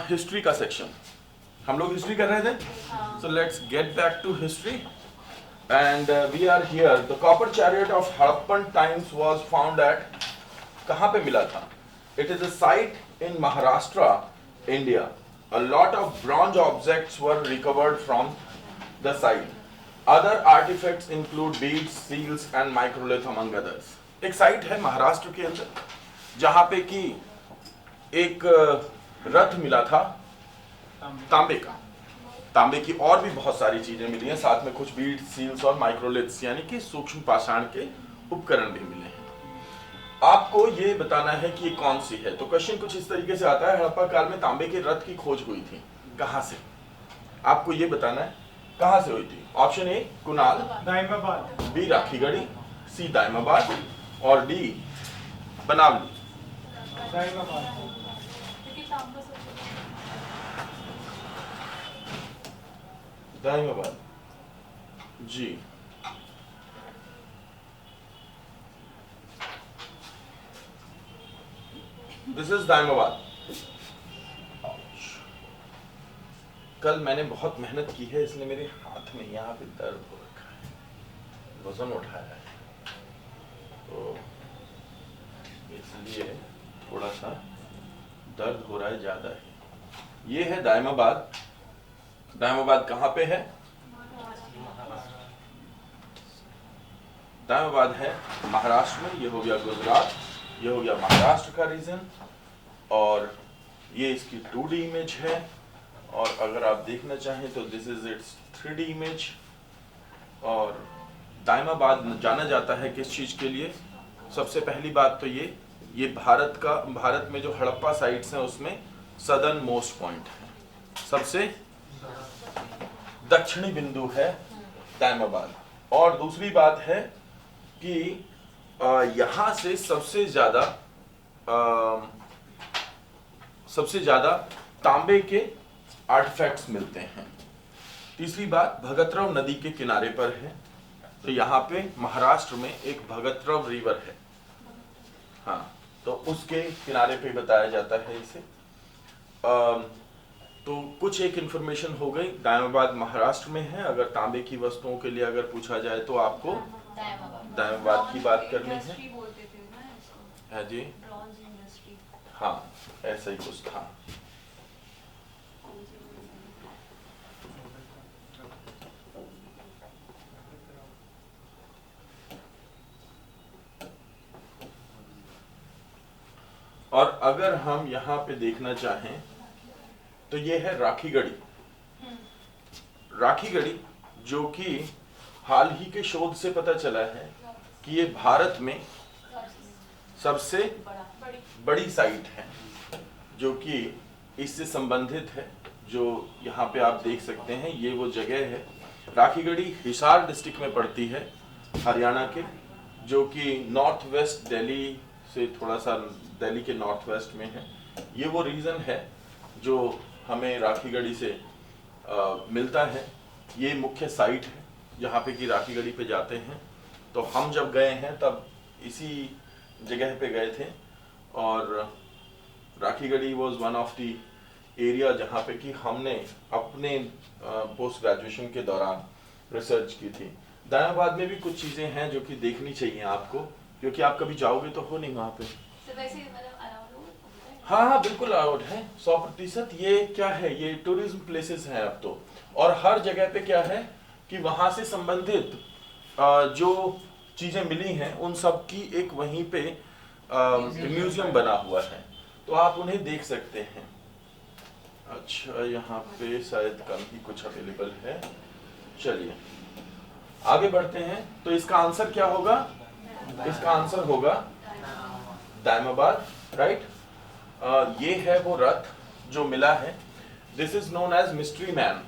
History का section, हम लोग हिस्ट्री कर रहे थे, so let's get back to history and we are here. The copper chariot of Harappan times was found at, कहाँ पे मिला था? It is a site in Maharashtra, India. A lot of bronze objects were recovered from the site. Other artifacts include beads, seals and microlith among others. एक site है महाराष्ट्र के अंदर जहां पे कि एक रथ मिला था तांबे का। तांबे की और भी बहुत सारी चीजें मिली हैं, साथ में कुछ बीड्स, सील्स और माइक्रोलिथ्स यानी कि सूक्ष्म पाषाण के उपकरण भी मिले हैं। आपको ये बताना है कि ये कौन सी है। तो क्वेश्चन कुछ इस तरीके से आता है, हड़प्पा काल में तांबे के रथ की खोज हुई थी, कहां से? आपको ये बताना है कहां से हुई थी। Option A Kunal, Daimabad, B Rakhigarhi, C Daimabad और D Banawali. Daimabad ji. This is Daimabad. कल मैंने बहुत मेहनत की है, इसलिए मेरे हाथ में यहाँ पे दर्द हो रखा है, वजन उठाया है, तो इसलिए थोड़ा सा दर्द हो रहा है, ज्यादा है। ये है दाइमाबाद। दाइमाबाद कहाँ पे है? दाइमाबाद है महाराष्ट्र में। ये हो गया गुजरात, ये हो गया महाराष्ट्र का रीजन, और ये इसकी 2D इमेज है। और अगर आप देखना चाहें तो this is it's 3D image. और दाइमाबाद जाना जाता है किस चीज के लिए? सबसे पहली बात तो ये भारत में जो हड़प्पा साइट्स हैं उसमें सदर्न मोस्ट पॉइंट है, सबसे दक्षिणी बिंदु है दाइमाबाद। और दूसरी बात है कि यहाँ से सबसे ज्यादा तांबे के आर्टिफैक्ट्स मिलते हैं। तीसरी बात, भगतरव नदी के किनारे पर है, तो यहाँ पे महाराष्ट्र में एक भगतरव रिवर है, हाँ, तो उसके किनारे पे बताया जाता है इसे। तो कुछ एक इंफॉर्मेशन हो गई। दाइमाबाद महाराष्ट्र में है। अगर तांबे की वस्तुओं के लिए अगर पूछा जाए तो आपको दाइमाबाद की बात करनी है जी। हाँ, ऐसा ही कुछ था। और अगर हम यहाँ पे देखना चाहें तो ये है राखीगढ़ी। राखीगढ़ी जो कि हाल ही के शोध से पता चला है कि ये भारत में सबसे बड़ी साइट है जो कि इससे संबंधित है। जो यहाँ पे आप देख सकते हैं, ये वो जगह है। राखीगढ़ी हिसार डिस्ट्रिक्ट में पड़ती है, हरियाणा के, जो कि नॉर्थ वेस्ट दिल्ली से थोड़ा सा, दिल्ली के नॉर्थ वेस्ट में है। ये वो रीजन है जो हमें राखीगढ़ी से मिलता है। ये मुख्य साइट है जहाँ पे कि राखीगढ़ी पे जाते हैं। तो हम जब गए हैं तब इसी जगह पे गए थे, और Rakhigarhi was one of the area जहाँ पे कि हमने अपने पोस्ट ग्रेजुएशन के दौरान रिसर्च की थी। दाइमाबाद में भी कुछ चीज़ें हैं जो कि देखनी चाहिए आपको, क्योंकि आप कभी जाओगे तो हो नहीं वहाँ पे। हाँ, बिल्कुल अलाउड है, 100%। ये क्या है, ये टूरिज्म प्लेसेस हैं अब तो। और हर जगह पे क्या है कि वहाँ से संबंधित जो चीज़ें मिली हैं उन सब की एक वहीं पे म्यूजियम बना हुआ है, तो आप उन्हें देख सकते हैं। अच्छा, यहाँ पे शायद कम ही कुछ अवेलेबल है। चलिए आगे बढ़ते हैं। तो इसका आंसर क्या होगा? इसका आंसर होगा दाइमाबाद, राइट। ये है वो रथ जो मिला है। This is known as mystery man.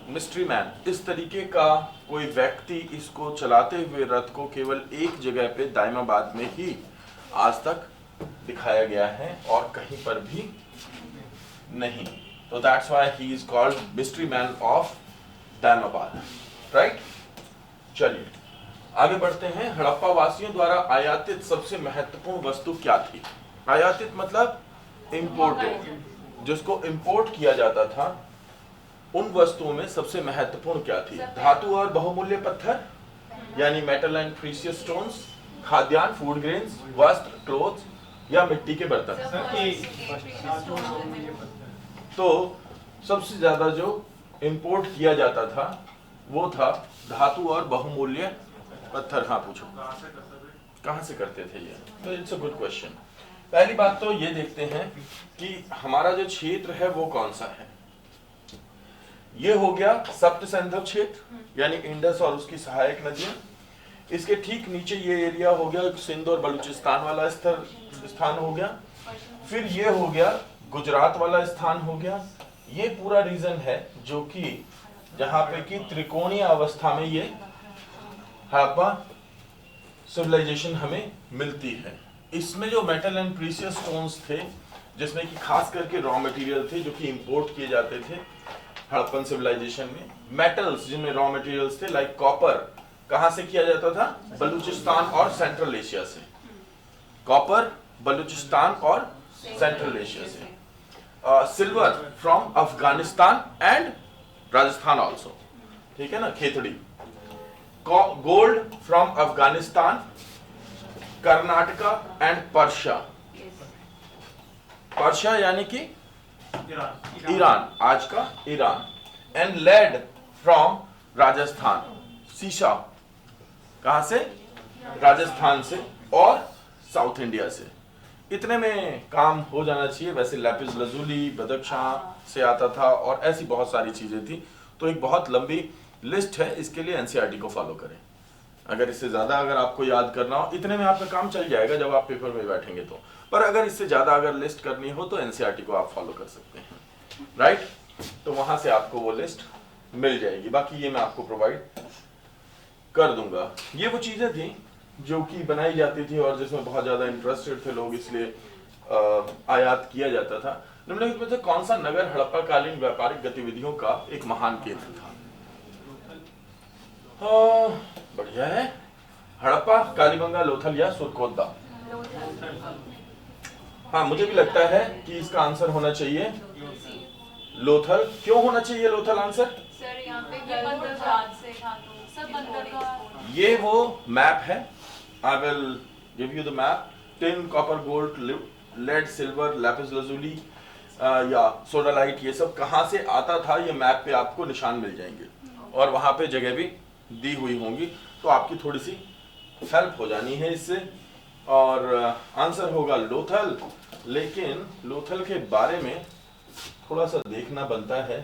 Mystery man, इस तरीके का कोई व्यक्ति इसको चलाते हुए रथ को केवल एक जगह पे दाइमाबाद में ही आज तक दिखाया गया है और कहीं पर भी नहीं। तो that's why he is called mystery man of Daimabad, right. चलिए आगे बढ़ते हैं। हड़प्पा वासियों द्वारा आयातित सबसे महत्वपूर्ण वस्तु क्या थी? आयातित मतलब इंपोर्टेड, जिसको इंपोर्ट किया जाता था, उन वस्तुओं में सबसे महत्वपूर्ण क्या थी? धातु और बहुमूल्य पत्थर यानी मेटल एंड प्रीशियस स्टोन्स, खाद्यान्न फूड ग्रेन्स, वस्त्र क्लोथ्स, या मिट्टी के बर्तन। तो सबसे ज्यादा जो इंपोर्ट किया जाता था वो था धातु और बहुमूल्य पत्थर। हाँ पूछो, कहाँ से करते थे ये? तो इट्स अ गुड क्वेश्चन। पहली बात तो ये देखते हैं कि हमारा जो क्षेत्र है वो कौन सा है। ये हो गया सप्त सिंधु क्षेत्र यानी इंडस और उसकी सहायक नदियां। इसके ठीक नीचे ये एरिया हो गया सिंध और बलूचिस्तान वाला स्थान हो गया। फिर ये हो गया गुजरात वाला स्थान हो गया। ये पूरा रीजन है जो कि जहां पे कि त्रिकोणीय अवस्था में ये हड़प्पा सिविलाइजेशन हमें मिलती है। इसमें जो मेटल एंड प्रीशियस स्टोन्स थे, जिसमें कि खास करके रॉ मटेरियल थे जो कि इंपोर्ट किए जाते थे हड़प्पन सिविलाइजेशन में। मेटल्स जिनमें रॉ मटेरियल्स थे लाइक कॉपर, कहां से किया जाता था? बलूचिस्तान और सेंट्रल एशिया से। कॉपर बलूचिस्तान और सेंट्रल एशिया से। Silver from Afghanistan and Rajasthan also, ठीक है ना, Khetri. Gold from Afghanistan, Karnataka and Persia. Persia यानी कि ईरान, आज का Iran. And lead from Rajasthan, सीसा कहां से? राजस्थान से और साउथ इंडिया से। इतने में काम हो जाना चाहिए। वैसे लैपिस लजुली बदख्शां से आता था और ऐसी बहुत सारी चीजें थी। तो एक बहुत लंबी लिस्ट है, इसके लिए एनसीईआरटी को फॉलो करें। अगर इससे ज्यादा अगर आपको याद करना हो, इतने में आपका काम चल जाएगा जब आप पेपर में बैठेंगे तो। पर अगर इससे ज्यादा अगर लिस्ट करनी हो तो एनसीईआरटी को आप फॉलो कर सकते हैं, राइट? तो वहां से आपको वो लिस्ट मिल जाएगी। बाकी ये मैं आपको प्रोवाइड कर दूंगा। ये वो चीजें थी जो कि बनाई जाती थी और जिसमें बहुत ज्यादा इंटरेस्टेड थे लोग, इसलिए आयात किया जाता था। निम्नलिखित में से कौन सा नगर हड़प्पा कालीन व्यापारिक गतिविधियों का एक महान केंद्र था? बढ़िया है। हड़प्पा, कालीबंगा, लोथल या सुरकोतला? हाँ, मुझे भी लगता है कि इसका आंसर होना चाहिए लोथल। क्यों होना चाहिए लोथल आंसर? सर यहाँ पे बंदरगाह से था तो सब बंदरगाह। ये वो मैप है। I will give you the map. Tin, copper, gold, lead, silver, lapis lazuli या सोडालाइट, ये सब कहाँ से आता था ये मैप पे आपको निशान मिल जाएंगे और वहां पे जगह भी दी हुई होंगी। तो आपकी थोड़ी सी हेल्प हो जानी है इससे। और आंसर होगा लोथल। लेकिन लोथल के बारे में थोड़ा सा देखना बनता है।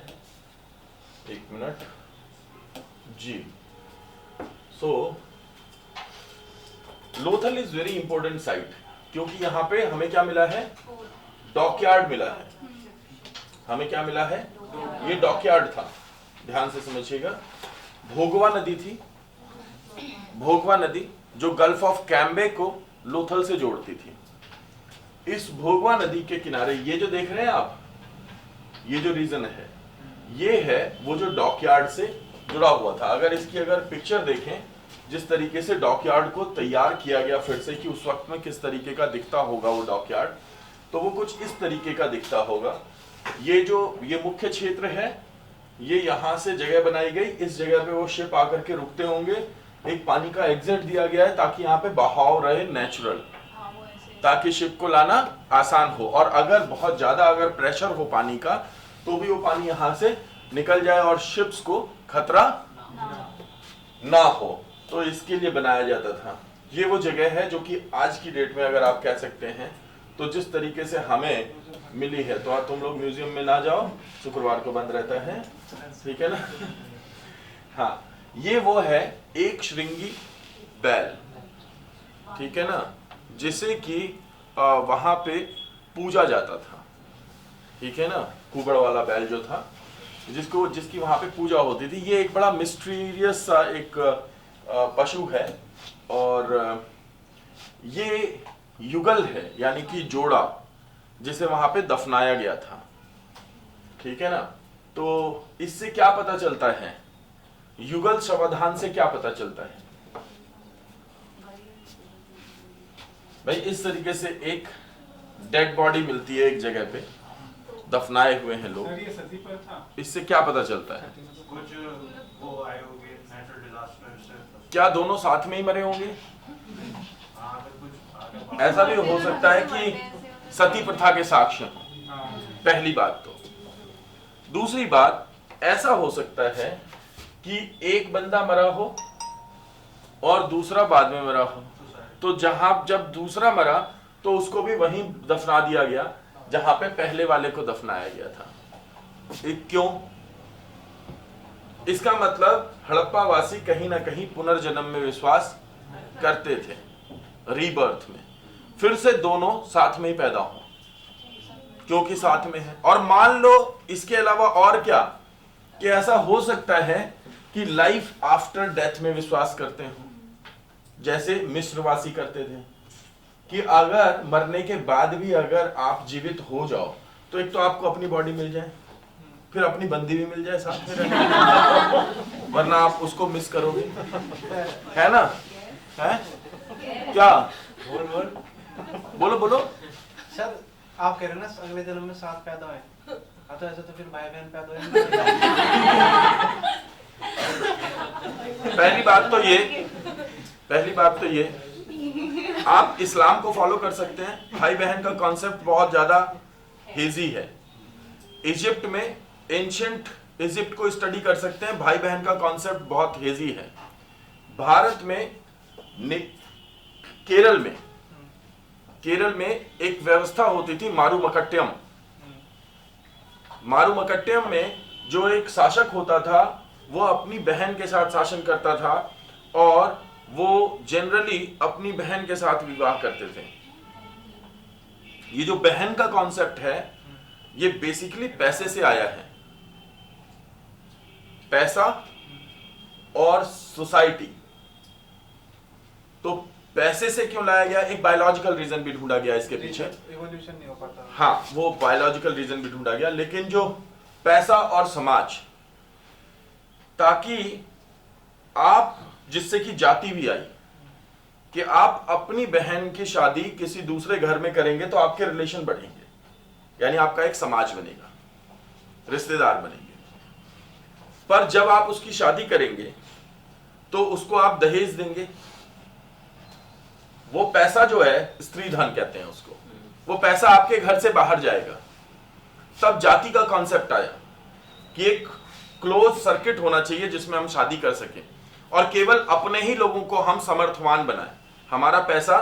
एक मिनट जी। So Lothal is very important site, क्योंकि यहाँ पे हमें क्या मिला है? डॉकयार्ड मिला है। हमें क्या मिला है? ये डॉकयार्ड था। ध्यान से समझिएगा। भोगवा नदी थी, भोगवा नदी जो गल्फ ऑफ कैम्बे को लोथल से जोड़ती थी। इस भोगवा नदी के किनारे ये जो देख रहे हैं आप, ये जो रीजन है, ये है वो जो डॉकयार्ड से जुड़ा हुआ था। अगर इसकी अगर पिक्चर देखें, जिस तरीके से डॉकयार्ड को तैयार किया गया फिर से कि उस वक्त में किस तरीके का दिखता होगा वो डॉकयार्ड, तो वो कुछ इस तरीके का दिखता होगा। ये मुख्य क्षेत्र है, ये यहां से जगह बनाई गई। इस जगह पे वो शिप आकर के रुकते होंगे। एक पानी का एग्जिट दिया गया है ताकि यहाँ पे बहाव रहे नेचुरल, ताकि शिप को लाना आसान हो। और अगर बहुत ज्यादा अगर प्रेशर हो पानी का तो भी वो पानी यहाँ से निकल जाए और शिप्स को खतरा ना हो। तो इसके लिए बनाया जाता था। ये वो जगह है जो कि आज की डेट में अगर आप कह सकते हैं तो जिस तरीके से हमें मिली है। तो तुम लोग म्यूजियम में ना जाओ, शुक्रवार को बंद रहता है, ठीक है ना? हाँ, ये वो है एक श्रृंगी बैल, ठीक है ना, जिसे कि वहां पे पूजा जाता था, ठीक है ना। कुबड़ वाला बैल जो था, जिसकी वहां पे पूजा होती थी। ये एक बड़ा मिस्टीरियस सा एक पशु है और ये युगल है, यानी कि जोड़ा, जिसे वहां पे दफनाया गया था, ठीक है ना। तो इससे क्या पता चलता है? युगल शवाधान से क्या पता चलता है भाई? इस तरीके से एक डेड बॉडी मिलती है एक जगह पे, दफनाए हुए हैं लोग, सर ये सती प्रथा इससे क्या पता चलता है? कुछ वो आए होंगे नेचुरल डिजास्टर से, क्या दोनों साथ में ही मरे होंगे? अगर कुछ ऐसा भी हो सकता है कि सती प्रथा के साक्ष्य हों, हाँ, पहली बात तो। दूसरी बात, ऐसा हो सकता है कि एक बंदा मरा हो और दूसरा बाद में मरा हो, तो जब दूसरा मरा तो उसको भी वहीं दफना दिया गया जहां पे पहले वाले को दफनाया गया था। क्यों? इसका मतलब हड़प्पा वासी कहीं ना कहीं पुनर्जन्म में विश्वास करते थे, रीबर्थ में, फिर से दोनों साथ में ही पैदा हो, क्योंकि साथ में है। और मान लो इसके अलावा और क्या, कि ऐसा हो सकता है कि लाइफ आफ्टर डेथ में विश्वास करते हो, जैसे मिस्रवासी करते थे कि अगर मरने के बाद भी अगर आप जीवित हो जाओ तो एक तो आपको अपनी बॉडी मिल जाए, फिर अपनी बंदी भी मिल जाए साथ में रहने, वरना आप उसको मिस करोगे, है ना? है क्या? बोलो बोलो। सर आप कह रहे हो ना अगले जन्म में साथ पैदा हुए, तो ऐसे तो फिर भाई बहन पैदा हुए। पहली बात तो ये आप इस्लाम को फॉलो कर सकते हैं। भाई बहन का कॉन्सेप्ट बहुत ज्यादा हेजी है। इजिप्ट में, एंशिएंट इजिप्ट को स्टडी कर सकते हैं, भाई बहन का कॉन्सेप्ट बहुत हेजी है। भारत में, केरल में एक व्यवस्था होती थी मारुमकट्टयम। मारुमकट्टयम में जो एक शासक होता था वो अपनी बहन के साथ शासन करता था और वो जनरली अपनी बहन के साथ विवाह करते थे। ये जो बहन का कॉन्सेप्ट है ये बेसिकली पैसे से आया है। पैसा और सोसाइटी। तो पैसे से क्यों लाया गया? एक बायोलॉजिकल रीजन भी ढूंढा गया इसके पीछे। इवोल्यूशन नहीं हो पाता। हाँ, वो बायोलॉजिकल रीजन भी ढूंढा गया, लेकिन जो पैसा और समाज, ताकि आप, जिससे कि जाति भी आई, कि आप अपनी बहन की शादी किसी दूसरे घर में करेंगे तो आपके रिलेशन बढ़ेंगे, यानी आपका एक समाज बनेगा, रिश्तेदार बनेंगे। पर जब आप उसकी शादी करेंगे तो उसको आप दहेज देंगे। वो पैसा जो है, स्त्री धन कहते हैं उसको, वो पैसा आपके घर से बाहर जाएगा। तब जाति का कॉन्सेप्ट आया कि एक क्लोज सर्किट होना चाहिए जिसमें हम शादी कर सकें और केवल अपने ही लोगों को हम समर्थवान बनाएं, हमारा पैसा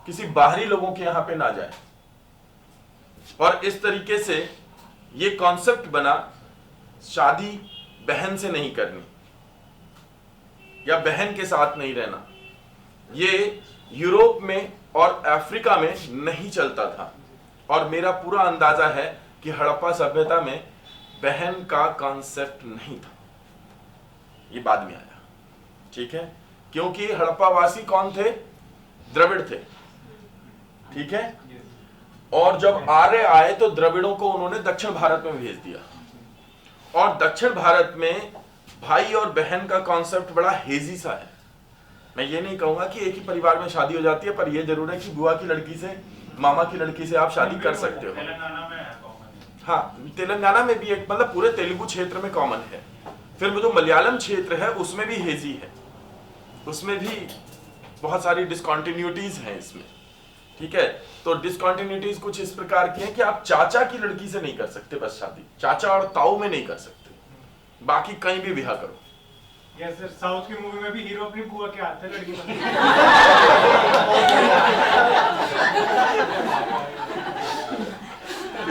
किसी बाहरी लोगों के यहां पे ना जाए। और इस तरीके से ये कॉन्सेप्ट बना, शादी बहन से नहीं करनी या बहन के साथ नहीं रहना। ये यूरोप में और अफ्रीका में नहीं चलता था, और मेरा पूरा अंदाजा है कि हड़प्पा सभ्यता में बहन का कॉन्सेप्ट नहीं था, ये बाद में आया। ठीक है, क्योंकि हड़प्पावासी कौन थे? द्रविड़ थे। ठीक है, और जब आर्य आए तो द्रविड़ों को उन्होंने दक्षिण भारत में भेज दिया, और दक्षिण भारत में भाई और बहन का कॉन्सेप्ट बड़ा हेजी सा है। मैं ये नहीं कहूंगा कि एक ही परिवार में शादी हो जाती है, पर यह जरूर है कि बुआ की लड़की से, मामा की लड़की से आप शादी कर सकते हो। तेलंगाना में है कॉमन। हाँ, तेलंगाना में भी एक, मतलब पूरे तेलुगु क्षेत्र में कॉमन है। फिर वो जो मलयालम क्षेत्र है उसमें भी हेजी है, उसमें भी बहुत सारी डिसकॉन्टिन्यूटीज हैं इसमें। ठीक है, तो डिसकॉन्टिन्यूटीज कुछ इस प्रकार की हैं कि आप चाचा की लड़की से नहीं कर सकते बस शादी, चाचा और ताऊ में नहीं कर सकते, बाकी कहीं भी ब्याह करो। यस सर, साउथ की मूवी में भी हीरो अपनी बुआ के हाथ से लड़की बनती है।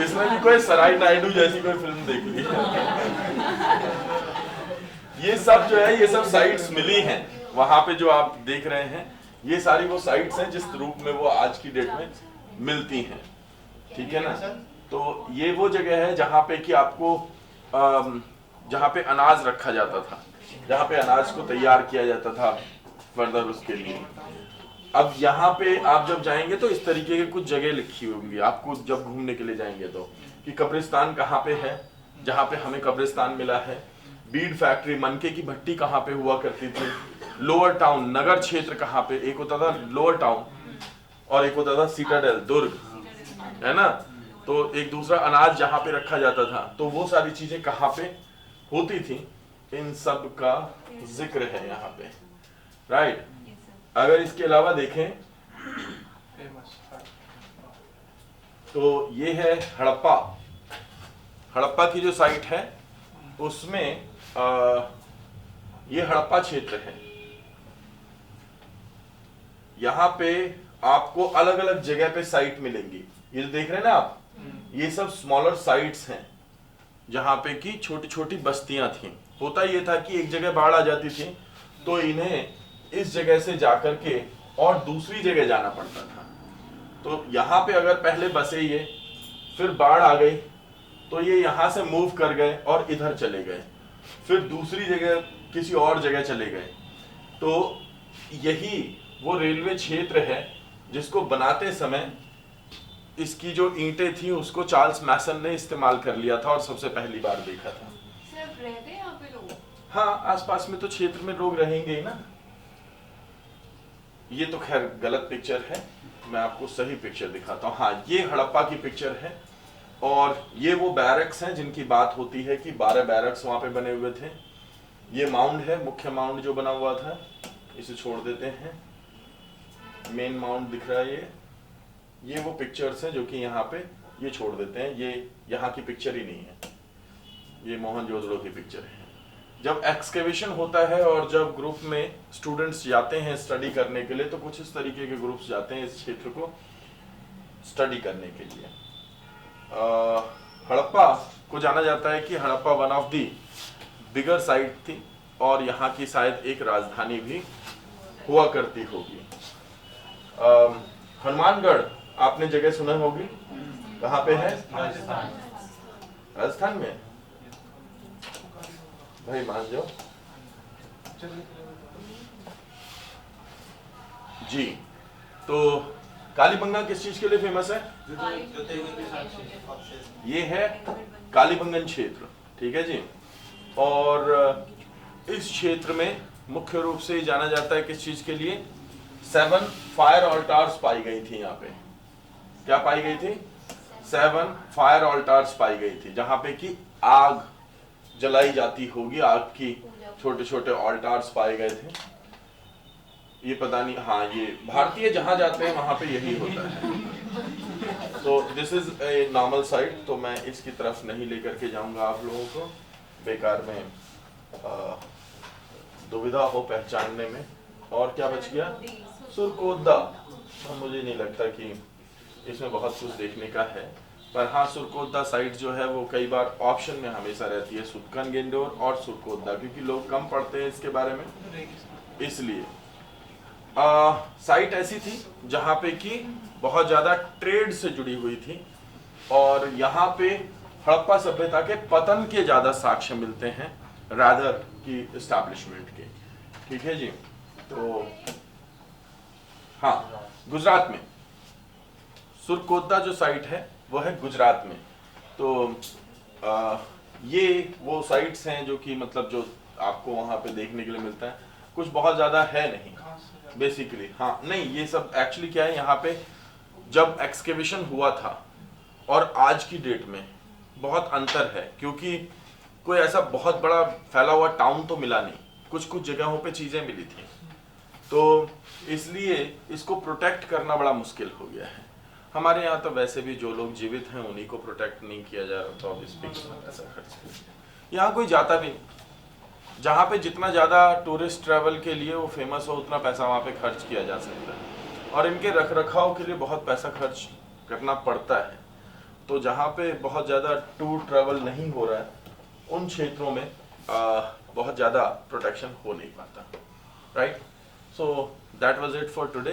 इसमें भी कोई सराय नायडू जैसी कोई फिल्म देख ली। ये सब जो है, ये सब साइट्स मिली हैं वहां पे जो आप देख रहे हैं, ये सारी वो साइट्स हैं जिस रूप में वो आज की डेट में मिलती हैं। ठीक है ना? तो ये वो जगह है जहां पे कि आपको जहां पे अनाज रखा जाता था, जहां पे अनाज को तैयार किया जाता था फर्दर उसके लिए। अब यहाँ पे आप जब जाएंगे तो इस तरीके के कुछ जगह लिखी होंगी आपको, जब घूमने के लिए जाएंगे तो, कि कब्रिस्तान कहाँ पे है, जहाँ पे हमें कब्रिस्तान मिला है, बीड फैक्ट्री, मनके की भट्टी कहाँ पे हुआ करती थी, लोअर टाउन, नगर क्षेत्र कहाँ पे, एक होता था लोअर टाउन और एक होता था सिटाडेल, दुर्ग। है ना। तो एक दूसरा अनाज जहाँ पे रखा जाता था, तो वो सारी चीजें कहाँ पे होती थी, इन सब का जिक्र है यहाँ पे, राइट। अगर इसके अलावा देखें तो ये है हड़प्पा। हड़प्पा की जो साइट है उसमें ये हड़प्पा क्षेत्र है। यहाँ पे आपको अलग अलग जगह पे साइट मिलेंगी। ये जो देख रहे हैं ना आप, ये सब स्मॉलर साइट्स हैं जहाँ पे की छोटी छोटी बस्तियां थी। होता ये था कि एक जगह बाढ़ आ जाती थी तो इन्हें इस जगह से जाकर के और दूसरी जगह जाना पड़ता था। तो यहाँ पे अगर पहले बसे ये, फिर बाढ़ आ गई तो ये यहाँ से मूव कर गए और इधर चले गए, फिर दूसरी जगह किसी और जगह चले गए। तो यही वो रेलवे क्षेत्र है जिसको बनाते समय इसकी जो ईंटें थी उसको चार्ल्स मैसन ने इस्तेमाल कर लिया था और सबसे पहली बार देखा था। सिर्फ रहते हैं यहाँ पे लोग? हाँ, आसपास में तो क्षेत्र में लोग रहेंगे ही ना। ये तो खैर गलत पिक्चर है, मैं आपको सही पिक्चर दिखाता हूँ। हाँ, ये हड़प्पा की पिक्चर है और ये वो बैरक्स हैं जिनकी बात होती है कि 12 बैरक्स वहां पे बने हुए थे। ये माउंड है, मुख्य माउंड जो बना हुआ था, इसे छोड़ देते हैं। मेन माउंड दिख रहा है, ये वो पिक्चर्स हैं जो कि यहाँ पे ये छोड़ देते हैं। ये यहाँ की पिक्चर ही नहीं है, ये मोहनजोदड़ो की पिक्चर है। जब एक्सकेवेशन होता है और जब ग्रुप में स्टूडेंट्स जाते हैं स्टडी करने के लिए, तो कुछ इस तरीके के ग्रुप्स जाते हैं इस क्षेत्र को स्टडी करने के लिए। हड़प्पा को जाना जाता है कि Harappa one of the bigger site थी और यहाँ की शायद एक राजधानी भी हुआ करती होगी। हनुमानगढ़ आपने जगह सुना होगी, कहाँ पे है? राजस्थान में। भाई मान जाओ जी। तो कालीबंगा किस चीज के लिए फेमस है? ये है कालीबंगन क्षेत्र, ठीक है जी। और इस क्षेत्र में मुख्य रूप से जाना जाता है किस चीज के लिए? 7 फायर ऑल्टार्स पाई गई थी यहाँ पे। क्या पाई गई थी? 7 फायर ऑल्टार्स पाई गई थी, जहां पे कि आग जलाई जाती होगी, आग की छोटे छोटे ऑल्टार्स पाए गए थे। ये पता नहीं, हाँ ये भारतीय जहां जाते हैं वहां पे यही होता है। तो this is a normal site, तो मैं इसकी तरफ नहीं लेकर के जाऊंगा आप लोगों को, बेकार में दुविधा हो पहचानने में। और क्या बच गया? सुरकोदा। तो मुझे नहीं लगता कि इसमें बहुत कुछ देखने का है, पर हाँ सुरकोदा साइट जो है वो कई बार ऑप्शन में हमेशा रहती है, सुदकन गेंडोर और सुरकोदा, क्योंकि लोग कम पढ़ते हैं इसके बारे में, इसलिए। साइट ऐसी थी जहाँ पे कि बहुत ज्यादा ट्रेड से जुड़ी हुई थी और यहाँ पे हड़प्पा सभ्यता के पतन के ज्यादा साक्ष्य मिलते हैं रादर की एस्टैब्लिशमेंट के, ठीक है जी। तो हाँ, गुजरात में सुरकोदा जो साइट है वो है गुजरात में। तो ये वो साइट्स हैं जो कि मतलब जो आपको वहां पे देखने के लिए मिलता है, कुछ बहुत ज्यादा है नहीं बेसिकली। हाँ नहीं, ये सब एक्चुअली क्या है, यहाँ पे जब एक्सकेवेशन हुआ था और आज की डेट में बहुत अंतर है, क्योंकि कोई ऐसा बहुत बड़ा फैला हुआ टाउन तो मिला नहीं, कुछ कुछ जगहों पे चीजें मिली थी, तो इसलिए इसको प्रोटेक्ट करना बड़ा मुश्किल हो गया है। हमारे यहाँ तो वैसे भी जो लोग जीवित हैं उन्हीं को प्रोटेक्ट नहीं किया जा रहा, तो अब इस पे कितना पैसा खर्च किया। यहाँ कोई जाता भी नहीं, जहाँ पे जितना ज़्यादा टूरिस्ट ट्रैवल के लिए वो फेमस हो उतना पैसा वहाँ पे खर्च किया जा सकता है, और इनके रख रखाव के लिए बहुत पैसा खर्च करना पड़ता है। तो जहाँ पे बहुत ज़्यादा टूर ट्रैवल नहीं हो रहा है उन क्षेत्रों में बहुत ज़्यादा प्रोटेक्शन हो नहीं पाता, right. So that was it for today.